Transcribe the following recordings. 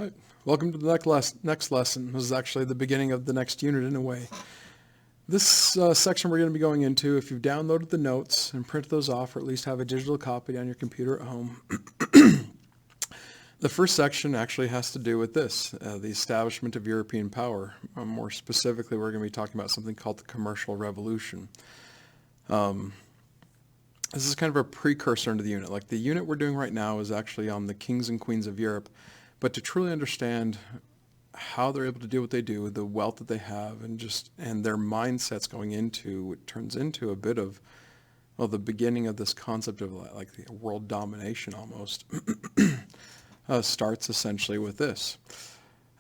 right, welcome to the next lesson. This is actually the beginning of the next unit in a way. This section we're going to be going into, if you've downloaded the notes and printed those off or at least have a digital copy on your computer at home, the first section actually has to do with this, the establishment of European power. More specifically, we're going to be talking about something called the Commercial Revolution. This is kind of a precursor into the unit. Like the unit we're doing right now is actually on the kings and queens of Europe, but to truly understand how they're able to do what they do, the wealth that they have, and their mindsets going into, it turns into a bit of, well, the beginning of this concept of like the world domination almost, starts essentially with this.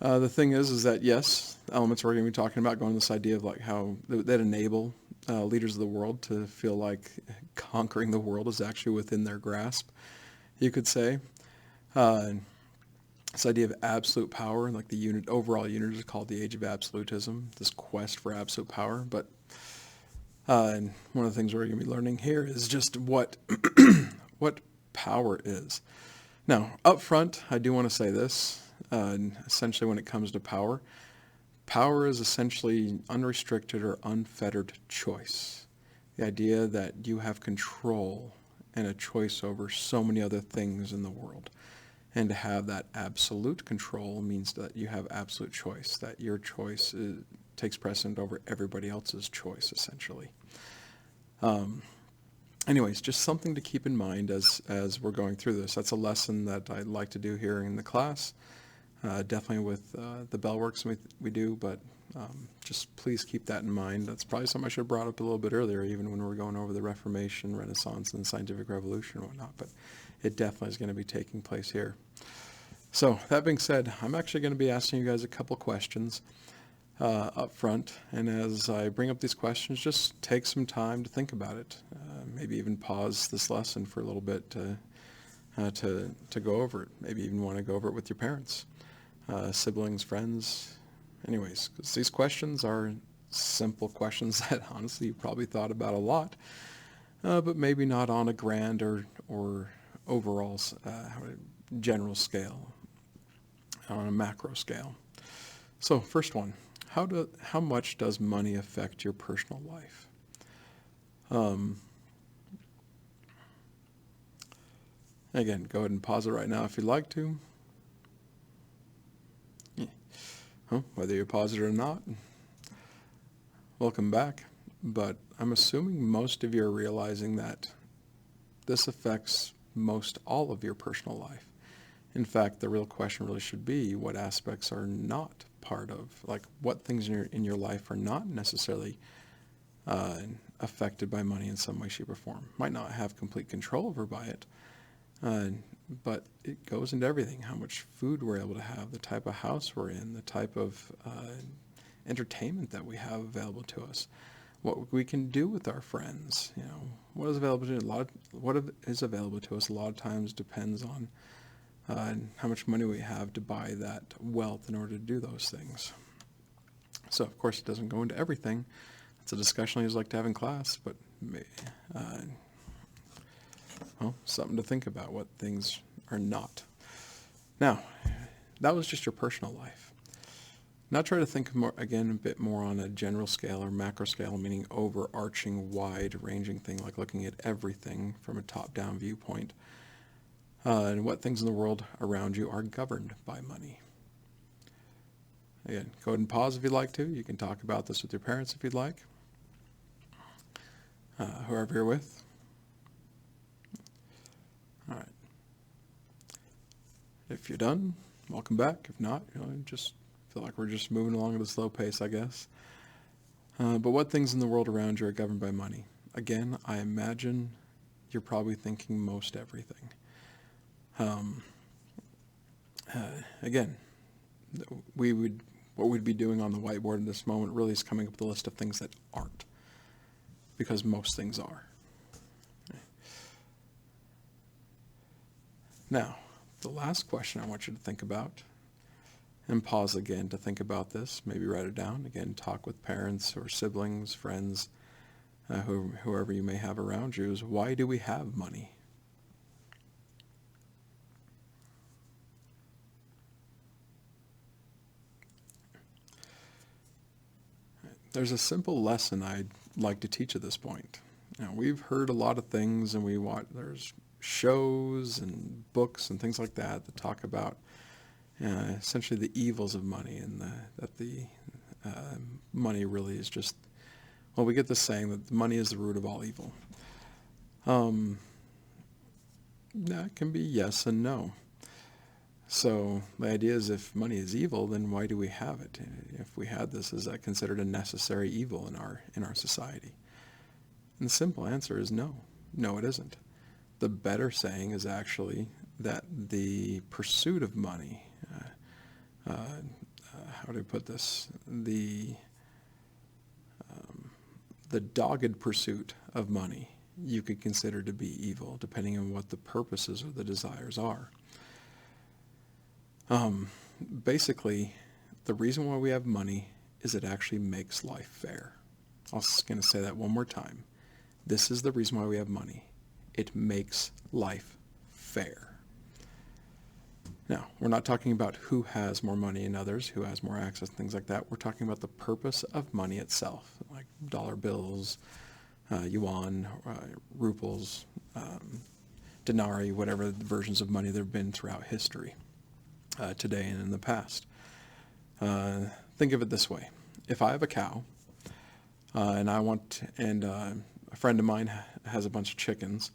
The thing is that yes, elements we're going to be talking about going to this idea of like how that enable leaders of the world to feel like conquering the world is actually within their grasp, you could say. This idea of absolute power, like the overall unit is called the Age of Absolutism, this quest for absolute power. But and one of the things we're going to be learning here is just what what power is. Now, up front, I do want to say this. Essentially, when it comes to power, power is essentially unrestricted or unfettered choice. The idea that you have control and a choice over so many other things in the world. And to have that absolute control means that you have absolute choice, that your choice takes precedent over everybody else's choice, essentially. Anyways, just something to keep in mind as we're going through this. That's a lesson that I like to do here in the class. Definitely with the bell works we do, but just please keep that in mind. That's probably something I should have brought up a little bit earlier, even when we were going over the Reformation, Renaissance, and the Scientific Revolution and whatnot, but it definitely is going to be taking place here. So that being said, I'm actually going to be asking you guys a couple questions up front, and as I bring up these questions, just take some time to think about it. Maybe even pause this lesson for a little bit to go over it. Maybe even want to go over it with your parents. Siblings, friends, anyways, because these questions are simple questions that honestly you probably thought about a lot, but maybe not on a grand or overall general scale, on a macro scale. So first one, how much does money affect your personal life? Again, go ahead and pause it right now if you'd like to. Whether you pause it or not, welcome back. But I'm assuming most of you are realizing that this affects most all of your personal life. In fact, the real question really should be what aspects are not part of, like what things in your life are not necessarily affected by money in some way, shape, or form. Might not have complete control over by it, but it goes into everything. How much food we're able to have, the type of house we're in, the type of entertainment that we have available to us, what we can do with our friends. You know, what is available to what is available to us a lot of times depends on how much money we have to buy that wealth in order to do those things. So, of course, it doesn't go into everything. It's a discussion I always like to have in class, but well, something to think about, what things are not. Now, that was just your personal life. Now try to think more, again, a bit more on a general scale or macro scale, meaning overarching, wide-ranging thing, like looking at everything from a top-down viewpoint. And what things in the world around you are governed by money. Again, go ahead and pause if you'd like to. You can talk about this with your parents if you'd like. Whoever you're with. All right. If you're done, welcome back. If not, just feel like we're just moving along at a slow pace, I guess. But what things in the world around you are governed by money? Again, I imagine you're probably thinking most everything. Again, what we'd be doing on the whiteboard in this moment really is coming up with a list of things that aren't, because most things are. Okay. Now, the last question I want you to think about, and pause again to think about this, maybe write it down, again, talk with parents or siblings, friends, whoever you may have around you, is why do we have money? there's a simple lesson I'd like to teach at this point. We've heard a lot of things, and there's shows and books and things like that talk about essentially the evils of money, and that money really is just, well, we get this saying that money is the root of all evil. That can be yes and no. So the idea is, if money is evil, then why do we have it? If we had this, is that considered a necessary evil in our society? And the simple answer is no. No, it isn't. The better saying is actually that the pursuit of money, how do I put this? The dogged pursuit of money you could consider to be evil, depending on what the purposes or the desires are. Basically, the reason why we have money is it actually makes life fair. I'm just going to say that one more time. This is the reason why we have money. It makes life fair. Now, we're not talking about who has more money than others, who has more access, things like that. We're talking about the purpose of money itself, like dollar bills, yuan, rubles, denarii, whatever versions of money there have been throughout history, today and in the past. Think of it this way. If I have a cow, and a friend of mine has a bunch of chickens,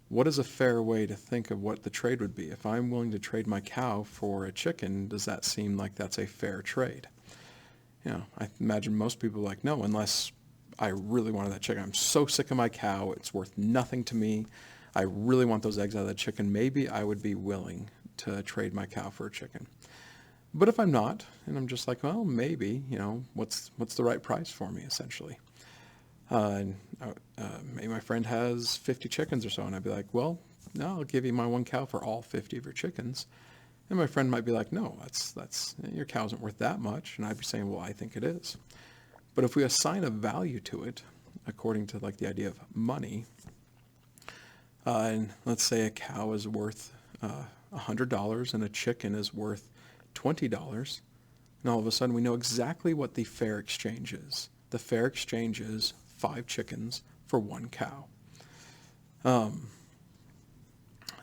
what is a fair way to think of what the trade would be? If I'm willing to trade my cow for a chicken, does that seem like that's a fair trade? I imagine most people are like, no, unless I really wanted that chicken. I'm so sick of my cow. It's worth nothing to me. I really want those eggs out of that chicken. Maybe I would be willing to trade my cow for a chicken. But if I'm not, and I'm just like, well, maybe, what's the right price for me, essentially? Maybe my friend has 50 chickens or so, and I'd be like, well, no, I'll give you my one cow for all 50 of your chickens. And my friend might be like, no, that's your cow isn't worth that much. And I'd be saying, well, I think it is. But if we assign a value to it, according to like the idea of money, and let's say a cow is worth $100 and a chicken is worth $20, and all of a sudden we know exactly what the fair exchange is. The fair exchange is 5 chickens for 1 cow.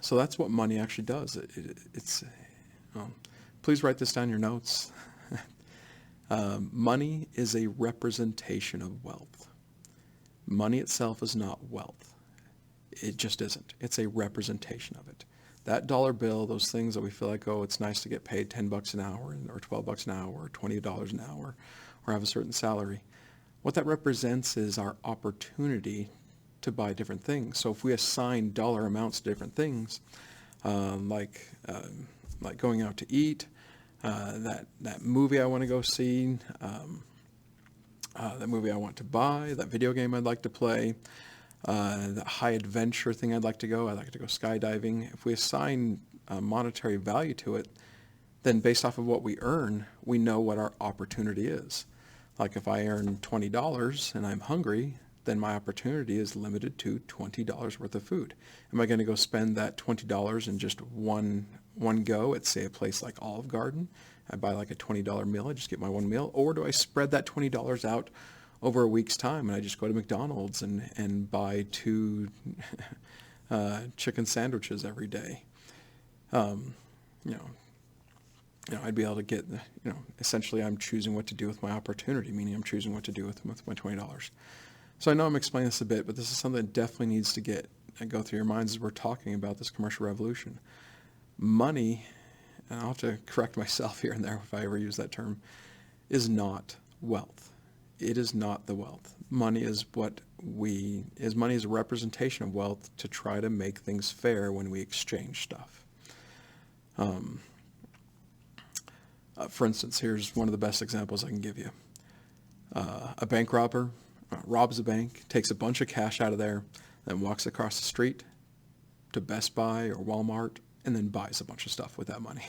So that's what money actually does. Please write this down in your notes. Money is a representation of wealth. Money itself is not wealth. It just isn't. It's a representation of it. That dollar bill, those things that we feel like, oh, it's nice to get paid $10 an hour or $12 an hour or $20 an hour or have a certain salary. What that represents is our opportunity to buy different things. So if we assign dollar amounts to different things, like going out to eat, that movie I want to go see, that movie I want to buy, that video game I'd like to play, that high adventure thing I'd like to go skydiving. If we assign a monetary value to it, then based off of what we earn, we know what our opportunity is. Like if I earn $20 and I'm hungry, then my opportunity is limited to $20 worth of food. Am I going to go spend that $20 in just one go at, say, a place like Olive Garden? I buy like a $20 meal, I just get my one meal. Or do I spread that $20 out over a week's time and I just go to McDonald's and buy 2 chicken sandwiches every day? I'd be able to get, essentially I'm choosing what to do with my opportunity, meaning I'm choosing what to do with my $20. So I know I'm explaining this a bit, but this is something that definitely needs to go through your minds as we're talking about this commercial revolution. Money, and I'll have to correct myself here and there if I ever use that term, is not wealth. It is not the wealth. Money is money is a representation of wealth to try to make things fair when we exchange stuff. For instance, here's one of the best examples I can give you. A bank robber robs a bank, takes a bunch of cash out of there, then walks across the street to Best Buy or Walmart, and then buys a bunch of stuff with that money.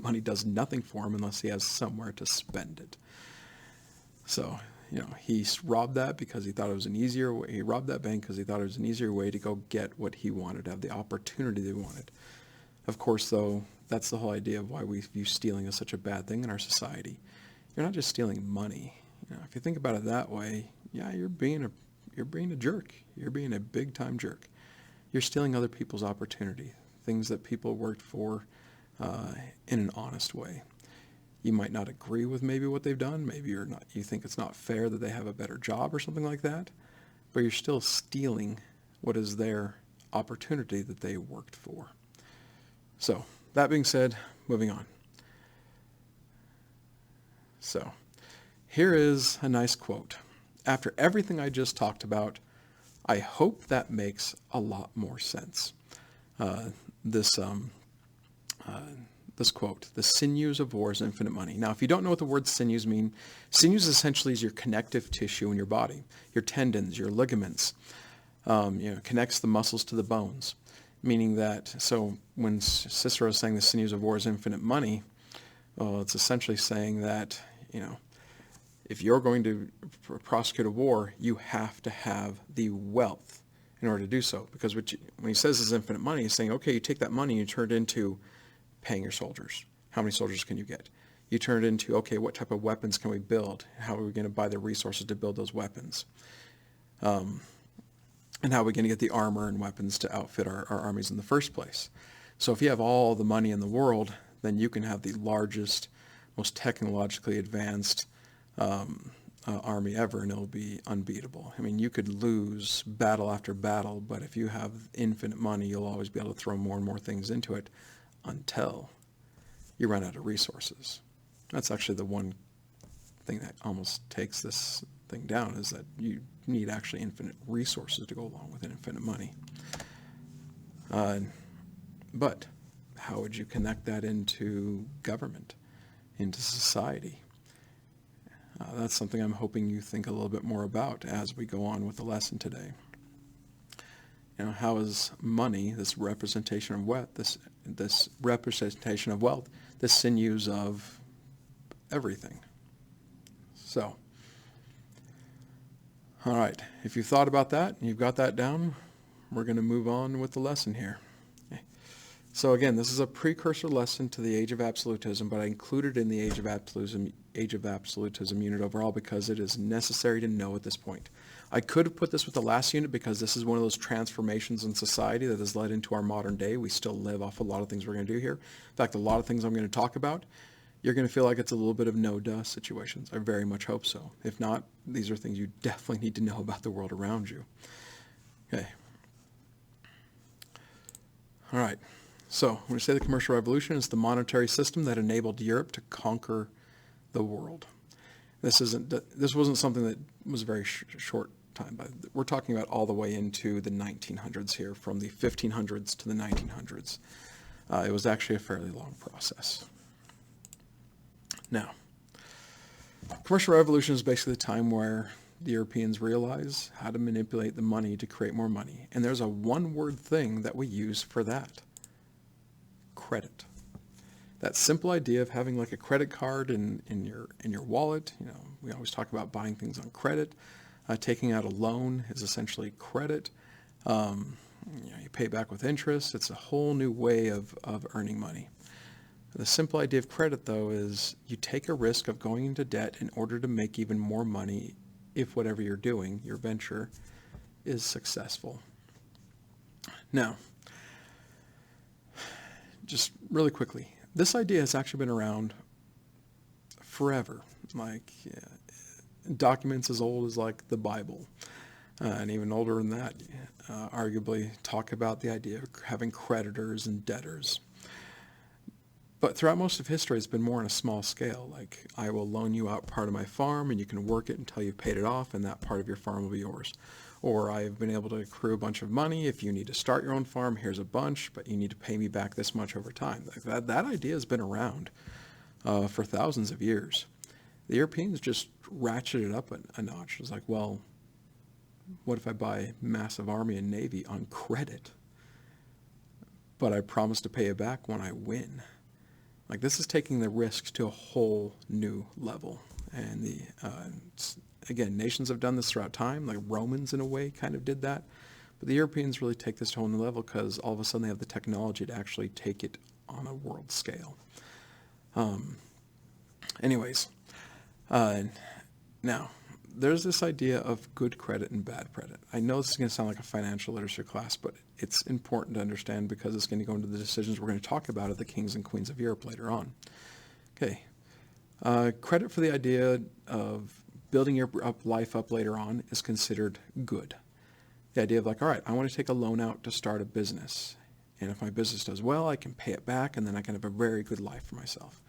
Money does nothing for him unless he has somewhere to spend it. So, he robbed that because he thought it was an easier way. He robbed that bank because he thought it was an easier way to go get what he wanted, to have the opportunity that he wanted. Of course, though, that's the whole idea of why we view stealing as such a bad thing in our society. You're not just stealing money. Now, if you think about it that way, yeah, you're being a jerk. You're being a big time jerk. You're stealing other people's opportunity, things that people worked for in an honest way. You might not agree with maybe what they've done. Maybe you think it's not fair that they have a better job or something like that, but you're still stealing what is their opportunity that they worked for. So, that being said, moving on. So, here is a nice quote. After everything I just talked about, I hope that makes a lot more sense. This quote, the sinews of war is infinite money. Now, if you don't know what the word sinews mean, sinews essentially is your connective tissue in your body, your tendons, your ligaments, connects the muscles to the bones, meaning that, so when Cicero is saying the sinews of war is infinite money, well, it's essentially saying that, if you're going to prosecute a war, you have to have the wealth in order to do so. Because when he says it's infinite money, he's saying, okay, you take that money and you turn it into paying your soldiers. How many soldiers can you get? You turn it into, okay, what type of weapons can we build? How are we going to buy the resources to build those weapons? And how are we going to get the armor and weapons to outfit our armies in the first place? So if you have all the money in the world, then you can have the largest, most technologically advanced army ever, and it'll be unbeatable. I mean, you could lose battle after battle, but if you have infinite money, you'll always be able to throw more and more things into it until you run out of resources. That's actually the one thing that almost takes this thing down, is that you need actually infinite resources to go along with infinite money. But how would you connect that into government, into society? That's something I'm hoping you think a little bit more about as we go on with the lesson today. How is money, this representation of wealth, this representation of wealth, the sinews of everything? So, all right, if you've thought about that and you've got that down, we're going to move on with the lesson here. Okay. So again, this is a precursor lesson to the Age of Absolutism, but I included in the Age of Absolutism unit overall because it is necessary to know at this point. I could have put this with the last unit because this is one of those transformations in society that has led into our modern day. We still live off a lot of things we're going to do here. In fact, a lot of things I'm going to talk about, you're going to feel like it's a little bit of no-duh situations. I very much hope so. If not, these are things you definitely need to know about the world around you. Okay. All right. So when we say the commercial revolution, it's the monetary system that enabled Europe to conquer the world. This wasn't something that was a very short time, but we're talking about all the way into the 1900s here, from the 1500s to the 1900s. It was actually a fairly long process. Now, commercial revolution is basically the time where the Europeans realize how to manipulate the money to create more money. And there's a one-word thing that we use for that: credit. That simple idea of having like a credit card in your wallet. We always talk about buying things on credit. Taking out a loan is essentially credit. You pay back with interest. It's a whole new way of earning money. The simple idea of credit, though, is you take a risk of going into debt in order to make even more money if whatever you're doing, your venture, is successful. Now, just really quickly, this idea has actually been around forever, documents as old as like the Bible, and even older than that, arguably talk about the idea of having creditors and debtors. But throughout most of history, it's been more on a small scale. Like, I will loan you out part of my farm, and you can work it until you've paid it off, and that part of your farm will be yours. Or I've been able to accrue a bunch of money. If you need to start your own farm, here's a bunch, but you need to pay me back this much over time. That idea has been around for thousands of years. The Europeans just ratcheted it up a notch. It's like, well, what if I buy a massive army and navy on credit, but I promise to pay it back when I win? Like, this is taking the risks to a whole new level. And again, nations have done this throughout time. Like, Romans, in a way, kind of did that. But the Europeans really take this to a whole new level because all of a sudden they have the technology to actually take it on a world scale. Anyways, Now, there's this idea of good credit and bad credit. I know this is going to sound like a financial literature class, but it's important to understand because it's going to go into the decisions we're going to talk about at the Kings and Queens of Europe later on. Okay. Credit for the idea of building your life up later on is considered good. The idea of like, all right, I want to take a loan out to start a business. And if my business does well, I can pay it back and then I can have a very good life for myself.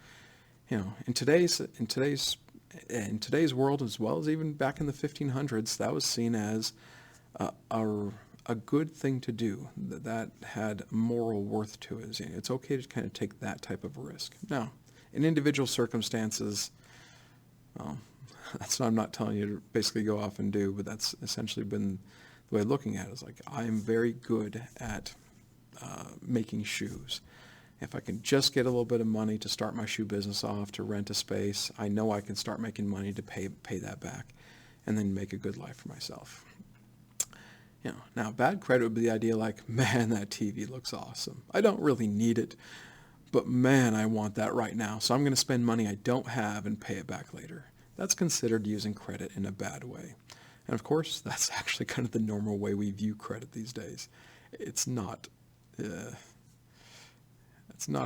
You know, in today's world, as well as even back in the 1500s, that was seen as a good thing to do. That had moral worth to it. It's okay to kind of take that type of risk. Now, in individual circumstances, well, I'm not telling you to basically go off and do, but that's essentially been the way of looking at it. Is like, I'm very good at making shoes. If I can just get a little bit of money to start my shoe business off, to rent a space, I know I can start making money to pay that back and then make a good life for myself. You know, now bad credit would be the idea like, man, that TV looks awesome. I don't really need it, but man, I want that right now. So I'm going to spend money I don't have and pay it back later. That's considered using credit in a bad way. And of course, that's actually kind of the normal way we view credit these days. It's not a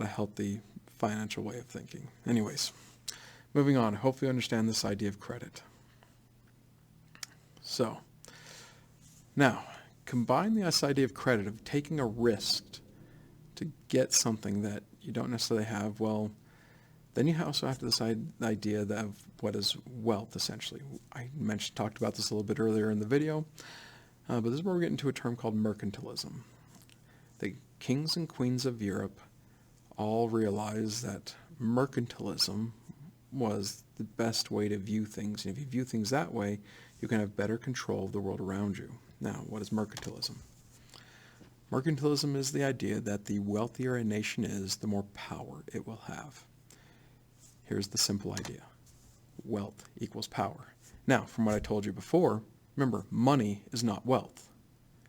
healthy financial way of thinking. Anyways, moving on. Hopefully you understand this idea of credit. So, now, combine this idea of credit, of taking a risk to get something that you don't necessarily have, well, then you also have to decide the idea of what is wealth, essentially. I talked about this a little bit earlier in the video, but this is where we're getting to a term called mercantilism. The kings and queens of Europe all realized that mercantilism was the best way to view things. And if you view things that way, you can have better control of the world around you. Now, what is mercantilism? Mercantilism is the idea that the wealthier a nation is, the more power it will have. Here's the simple idea. Wealth equals power. Now, from what I told you before, remember, money is not wealth.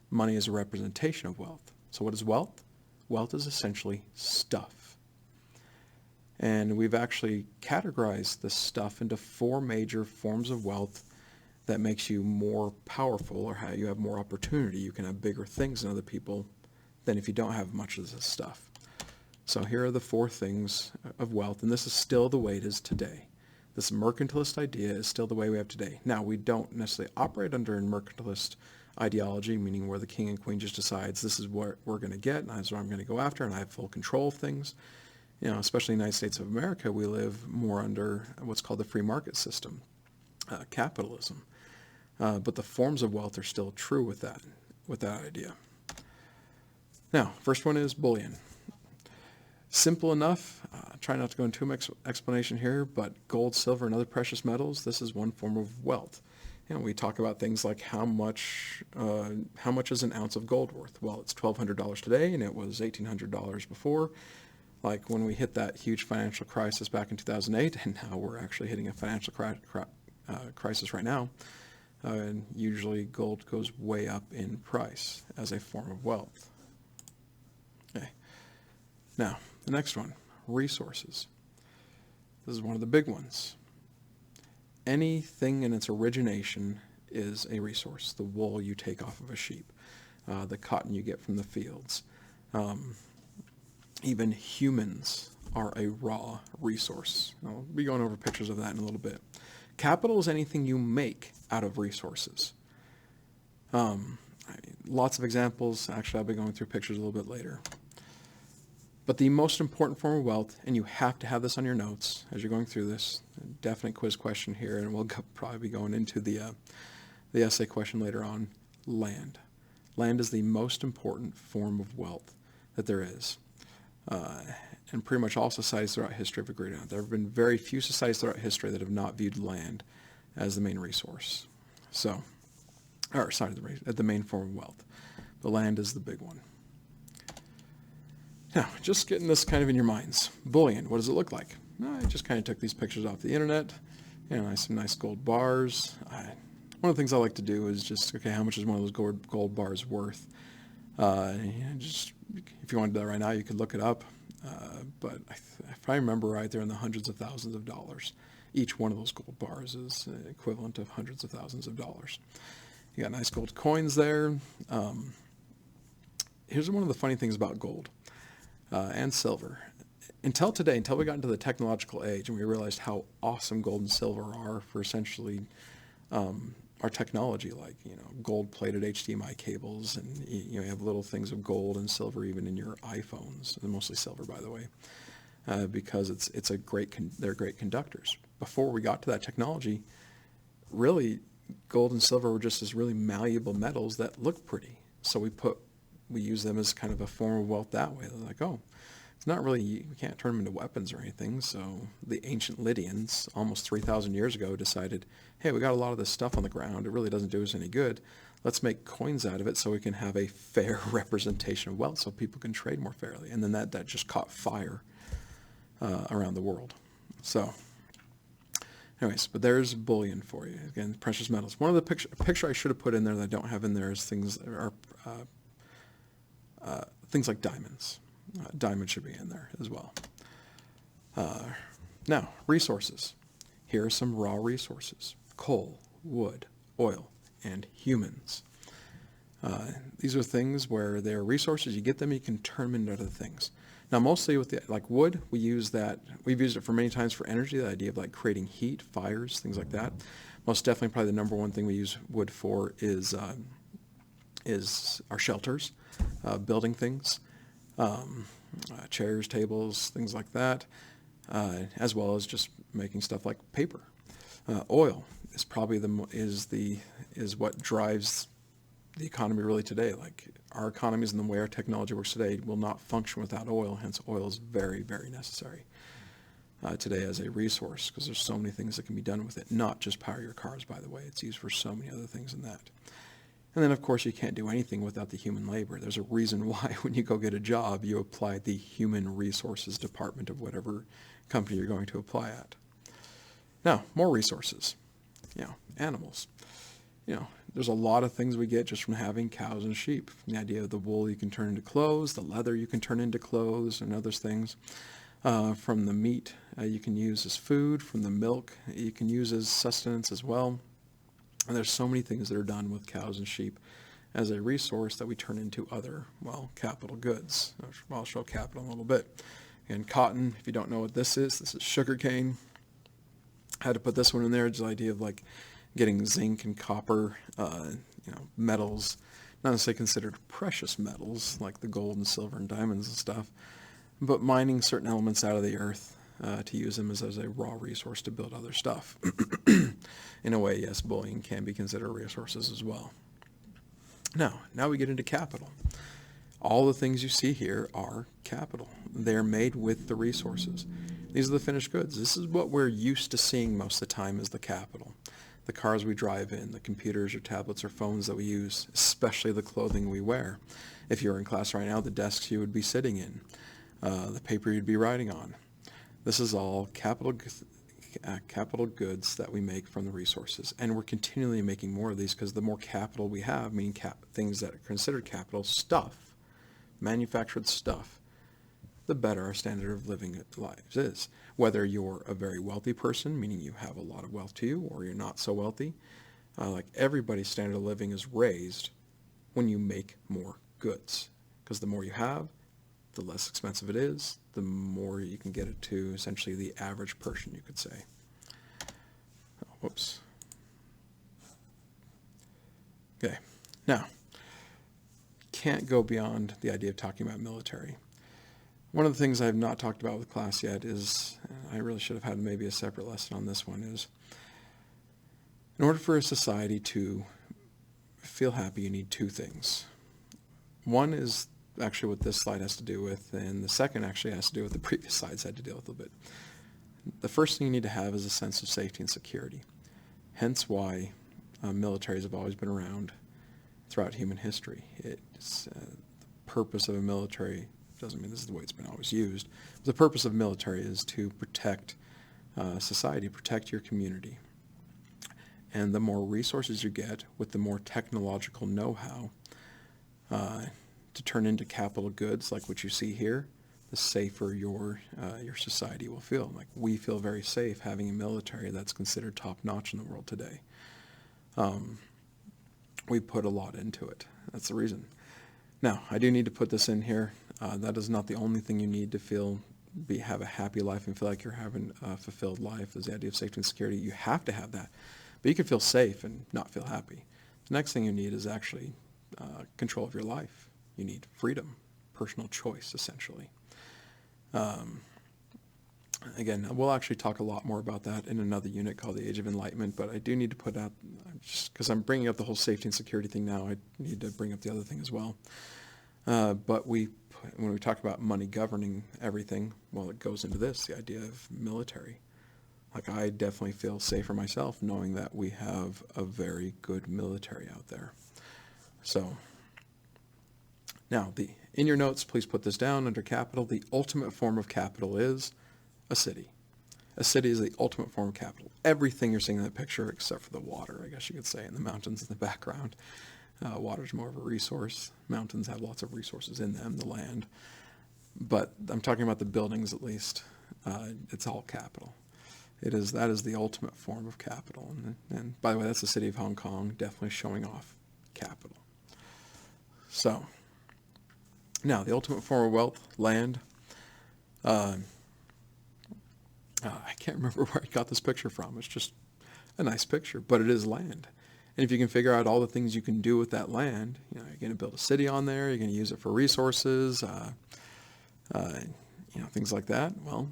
Money is a representation of wealth. So what is wealth? Wealth is essentially stuff. And we've actually categorized this stuff into 4 major forms of wealth that makes you more powerful, or how you have more opportunity. You can have bigger things than other people than if you don't have much of this stuff. So here are the 4 things of wealth, and this is still the way it is today. This mercantilist idea is still the way we have today. Now, we don't necessarily operate under a mercantilist ideology, meaning where the king and queen just decides this is what we're going to get, and that's what I'm going to go after, and I have full control of things. You know, especially in the United States of America, we live more under what's called the free market system, capitalism. But the forms of wealth are still true with that idea. Now, first one is bullion. Simple enough. Try not to go into too much explanation here, but gold, silver, and other precious metals, this is one form of wealth. You know, we talk about things like how much is an ounce of gold worth? Well, it's $1,200 today, and it was $1,800 before. Like when we hit that huge financial crisis back in 2008, and now we're actually hitting a financial crisis right now. And usually gold goes way up in price as a form of wealth. Okay. Now, the next one, resources. This is one of the big ones. Anything in its origination is a resource. The wool you take off of a sheep, the cotton you get from the fields. Even humans are a raw resource. I'll be going over pictures of that in a little bit. Capital is anything you make out of resources. Lots of examples. Actually, I'll be going through pictures a little bit later. But the most important form of wealth, and you have to have this on your notes as you're going through this, definite quiz question here, and we'll probably be going into the essay question later on, land. Land is the most important form of wealth that there is. And pretty much all societies throughout history have agreed on it. There have been very few societies throughout history that have not viewed land as the main resource. The main form of wealth. The land is the big one. Now, just getting this kind of in your minds. Bullion, what does it look like? I just kind of took these pictures off the internet. Some nice gold bars. One of the things I like to do is just, okay, how much is one of those gold bars worth? Just if you want to do that right now, you could look it up. But if I remember right, they're in the hundreds of thousands of dollars. Each one of those gold bars is equivalent of hundreds of thousands of dollars. You got nice gold coins there. Here's one of the funny things about gold and silver. Until today, until we got into the technological age and we realized how awesome gold and silver are for essentially our technology, like, gold-plated HDMI cables, and you have little things of gold and silver even in your iPhones, and mostly silver, by the way, because they're great conductors. Before we got to that technology, really, gold and silver were just as really malleable metals that look pretty. So we use them as kind of a form of wealth that way. They're like, oh, it's not really, we can't turn them into weapons or anything. So the ancient Lydians, almost 3,000 years ago, decided, hey, we got a lot of this stuff on the ground. It really doesn't do us any good. Let's make coins out of it so we can have a fair representation of wealth so people can trade more fairly. And then that just caught fire around the world. So anyways, but there's bullion for you. Again, precious metals. One of the picture I should have put in there that I don't have in there is things like diamonds. Diamonds should be in there as well. Now, resources. Here are some raw resources: coal, wood, oil, and humans. These are things where they're resources. You get them, you can turn them into other things. Now, mostly with like wood, we use that. We've used it for many times for energy. The idea of like creating heat, fires, things like that. Most definitely, probably the number one thing we use wood for is our shelters, building things, chairs, tables, things like that, as well as just making stuff like paper. Oil is probably is what drives the economy really today. Like, our economies and the way our technology works today will not function without oil. Hence, oil is very, very necessary today as a resource, because there's so many things that can be done with it. Not just power your cars, by the way. It's used for so many other things than that. And then, of course, you can't do anything without the human labor. There's a reason why when you go get a job, you apply the human resources department of whatever company you're going to apply at. Now, more resources. Animals. There's a lot of things we get just from having cows and sheep. The idea of the wool you can turn into clothes, the leather you can turn into clothes, and other things. From the meat you can use as food. From the milk you can use as sustenance as well. And there's so many things that are done with cows and sheep as a resource that we turn into other, capital goods. I'll show capital in a little bit. And cotton, if you don't know what this is sugar cane. I had to put this one in there. It's the idea of like getting zinc and copper, metals, not necessarily considered precious metals like the gold and silver and diamonds and stuff, but mining certain elements out of the earth to use them as a raw resource to build other stuff. In a way, yes, bullion can be considered resources as well. Now we get into capital. All the things you see here are capital. They're made with the resources. These are the finished goods. This is what we're used to seeing most of the time as the capital. The cars we drive in, the computers or tablets or phones that we use, especially the clothing we wear. If you're in class right now, the desks you would be sitting in, the paper you'd be writing on. This is all capital goods that we make from the resources. And we're continually making more of these because the more capital we have, meaning things that are considered capital, stuff, manufactured stuff, the better our standard of living lives is. Whether you're a very wealthy person, meaning you have a lot of wealth to you, or you're not so wealthy, like everybody's standard of living is raised when you make more goods. Because the more you have, the less expensive it is, the more you can get it to essentially the average person, you could say. Oh, whoops. Okay, now, can't go beyond the idea of talking about military. One of the things I have not talked about with class yet is, I really should have had maybe a separate lesson on this one, is in order for a society to feel happy, you need two things. One is actually what this slide has to do with, and the second actually has to do with the previous slides I had to deal with a little bit. The first thing you need to have is a sense of safety and security. Hence why militaries have always been around throughout human history. It's the purpose of a military doesn't mean this is the way it's been always used. The purpose of military is to protect society, protect your community. And the more resources you get with the more technological know-how to turn into capital goods like what you see here, the safer your society will feel. Like, we feel very safe having a military that's considered top-notch in the world today. We put a lot into it. That's the reason. Now, I do need to put this in here. That is not the only thing you need to have a happy life and feel like you're having a fulfilled life, is the idea of safety and security. You have to have that. But you can feel safe and not feel happy. The next thing you need is actually control of your life. You need freedom, personal choice, essentially. Again, we'll actually talk a lot more about that in another unit called the Age of Enlightenment, but I do need to put out, just because I'm bringing up the whole safety and security thing now, I need to bring up the other thing as well. But when we talk about money governing everything, well, it goes into this, the idea of military. Like, I definitely feel safer myself knowing that we have a very good military out there. So, now, in your notes, please put this down under capital. The ultimate form of capital is a city. A city is the ultimate form of capital. Everything you're seeing in that picture, except for the water, I guess you could say, and the mountains in the background. Water's more of a resource. Mountains have lots of resources in them, the land. But I'm talking about the buildings, at least. It's all capital. That is the ultimate form of capital. And by the way, that's the city of Hong Kong, definitely showing off capital. So, now, the ultimate form of wealth, land. I can't remember where I got this picture from. It's just a nice picture, but it is land. And if you can figure out all the things you can do with that land, you're going to build a city on there, you're going to use it for resources, things like that. Well,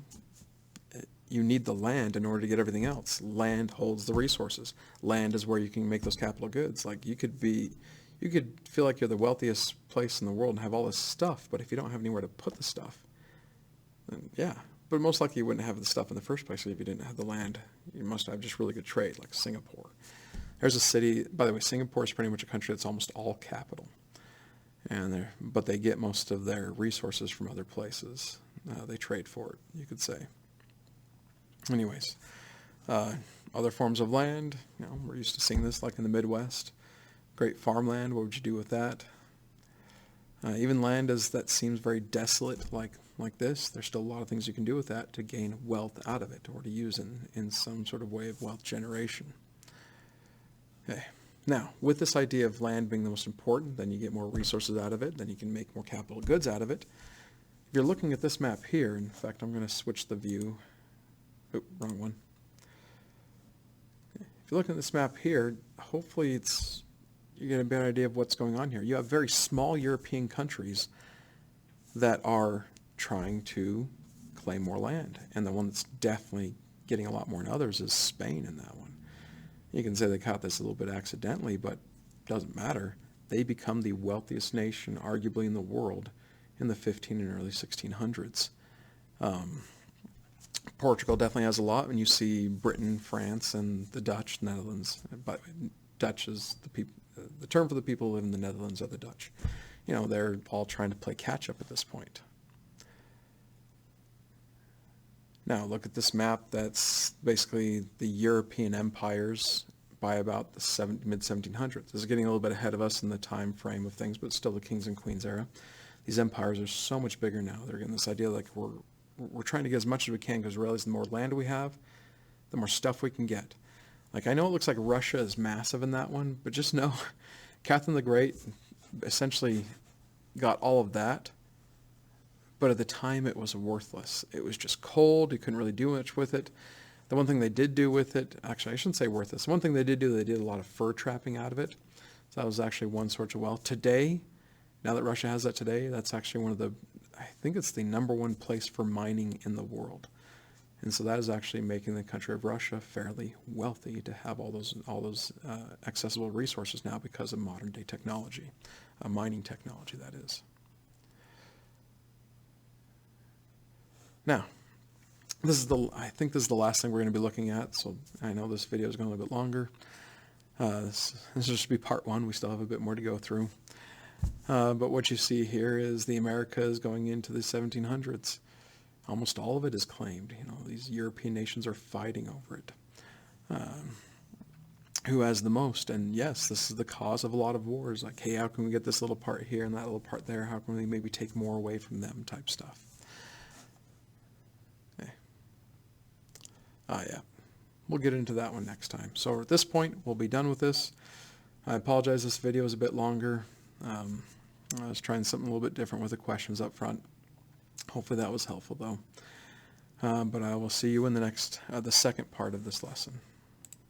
you need the land in order to get everything else. Land holds the resources. Land is where you can make those capital goods. Like, you could feel like you're the wealthiest place in the world and have all this stuff, but if you don't have anywhere to put the stuff, then yeah. But most likely you wouldn't have the stuff in the first place if you didn't have the land. You must have just really good trade, like Singapore. There's a city, by the way, Singapore is pretty much a country that's almost all capital. But they get most of their resources from other places. They trade for it, you could say. Anyways, other forms of land, we're used to seeing this like in the Midwest. Great farmland, what would you do with that? Even land that seems very desolate like this, there's still a lot of things you can do with that to gain wealth out of it or to use in some sort of way of wealth generation. Okay. Now, with this idea of land being the most important, then you get more resources out of it, then you can make more capital goods out of it. If you're looking at this map here, in fact, I'm going to switch the view. Oh, wrong one. Okay. If you're looking at this map here, hopefully you get a better idea of what's going on here. You have very small European countries that are trying to claim more land. And the one that's definitely getting a lot more than others is Spain in that one. You can say they caught this a little bit accidentally, but it doesn't matter. They become the wealthiest nation, arguably in the world, in the 15 and early 1600s. Portugal definitely has a lot. When you see Britain, France, and the Dutch, Netherlands, but Dutch is the term for the people who live in the Netherlands are the Dutch. They're all trying to play catch up at this point. Now look at this map. That's basically the European empires by about the mid-1700s. This is getting a little bit ahead of us in the time frame of things, but still the kings and queens era. These empires are so much bigger now. They're getting this idea like we're trying to get as much as we can, because we realize the more land we have, the more stuff we can get. Like, I know it looks like Russia is massive in that one, but just know Catherine the Great essentially got all of that, but at the time it was worthless. It was just cold. You couldn't really do much with it. The one thing they did do with it, actually I shouldn't say worthless. One thing they did a lot of fur trapping out of it. So that was actually one source of wealth. Today, now that Russia has that today, that's actually I think it's the #1 place for mining in the world. And so that is actually making the country of Russia fairly wealthy to have all those accessible resources now because of modern day technology, mining technology, that is. Now, I think this is the last thing we're going to be looking at, so I know this video is going a little bit longer. This will just be part 1. We still have a bit more to go through. But what you see here is the Americas going into the 1700s. Almost all of it is claimed. These European nations are fighting over it. Who has the most? And yes, this is the cause of a lot of wars. Like, hey, how can we get this little part here and that little part there? How can we maybe take more away from them type stuff? Yeah, we'll get into that one next time. So at this point, we'll be done with this. I apologize, this video is a bit longer. I was trying something a little bit different with the questions up front. Hopefully that was helpful though. But I will see you in the next, the second part of this lesson.